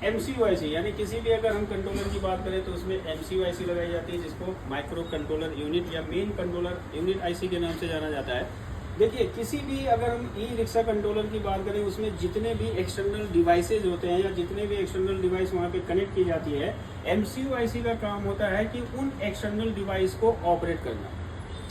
MCUIC यानी किसी भी अगर हम कंट्रोलर की बात करें तो उसमें MCUIC लगाई जाती है, जिसको माइक्रो कंट्रोलर यूनिट या मेन कंट्रोलर यूनिट आईसी के नाम से जाना जाता है। देखिए किसी भी अगर हम ई रिक्शा कंट्रोलर की बात करें, उसमें जितने भी एक्सटर्नल डिवाइसेज होते हैं या जितने भी एक्सटर्नल डिवाइस वहाँ पे कनेक्ट की जाती है, MCUIC का काम होता है कि उन एक्सटर्नल डिवाइस को ऑपरेट करना।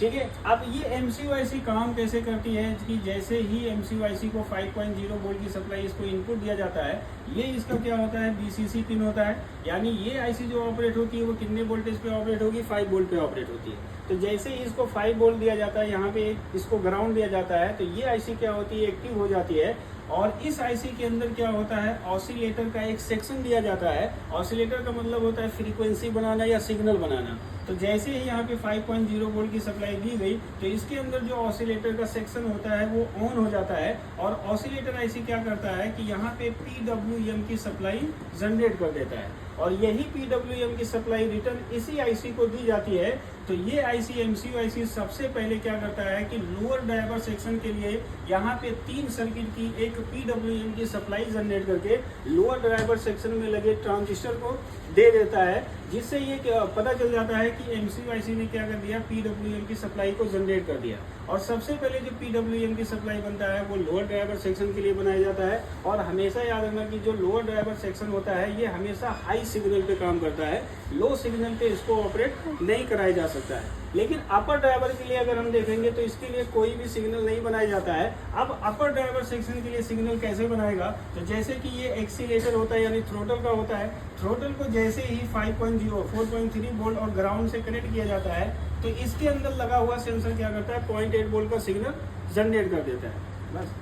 ठीक है, अब ये MCUIC काम कैसे करती है कि जैसे ही MCUIC को 5.0 वोल्ट की सप्लाई इसको इनपुट दिया जाता है, ये इसका क्या होता है BCC पिन होता है, यानी ये आईसी जो ऑपरेट होती है वो कितने वोल्टेज पे ऑपरेट होगी, 5 वोल्ट पे ऑपरेट होती है। तो जैसे ही इसको 5 वोल्ट दिया जाता है, यहाँ पे इसको ग्राउंड दिया जाता है, तो ये आईसी क्या होती है, एक्टिव हो जाती है। और इस आईसी के अंदर क्या होता है, ऑसिलेटर का एक सेक्शन दिया जाता है। ऑसिलेटर का मतलब होता है फ्रीक्वेंसी बनाना या सिग्नल बनाना। तो जैसे ही यहाँ पे 5.0 वोल्ट की सप्लाई दी गई, तो इसके अंदर जो ऑसिलेटर का सेक्शन होता है वो ऑन हो जाता है, और ऑसिलेटर आईसी क्या करता है कि यहाँ पे PWM की सप्लाई जनरेट कर देता है, और यही PWM की सप्लाई रिटर्न इसी आईसी को दी जाती है। तो ये आईसी MCUIC सबसे पहले क्या करता है कि लोअर ड्राइवर सेक्शन के लिए यहाँ पे 3 सर्किट की एक PWM की सप्लाई जनरेट करके लोअर ड्राइवर सेक्शन में लगे ट्रांजिस्टर को दे देता है, जिससे ये पता चल जाता है कि MCUIC ने क्या कर दिया, PWM की सप्लाई को जनरेट कर दिया। और सबसे पहले जो PWM की सप्लाई बनता है वो लोअर ड्राइवर सेक्शन के लिए बनाया जाता है। और हमेशा याद रखना कि जो लोअर ड्राइवर सेक्शन होता है ये हमेशा हाई सिग्नल पे काम करता है, लो सिग्नल पे इसको ऑपरेट नहीं कराया जा सकता है। लेकिन अपर ड्राइवर के लिए अगर हम देखेंगे तो इसके लिए कोई भी सिग्नल नहीं बनाया जाता है। अब अपर ड्राइवर सेक्शन के लिए सिग्नल कैसे बनाएगा, तो जैसे कि ये एक्सीलेटर होता है यानी थ्रोटल का होता है, थ्रोटल को जैसे ही 5.0 4.3 वोल्ट और ग्राउंड से कनेक्ट किया जाता है, तो इसके अंदर लगा हुआ सेंसर क्या करता है, 0.8 वोल्ट का सिग्नल जनरेट कर देता है। बस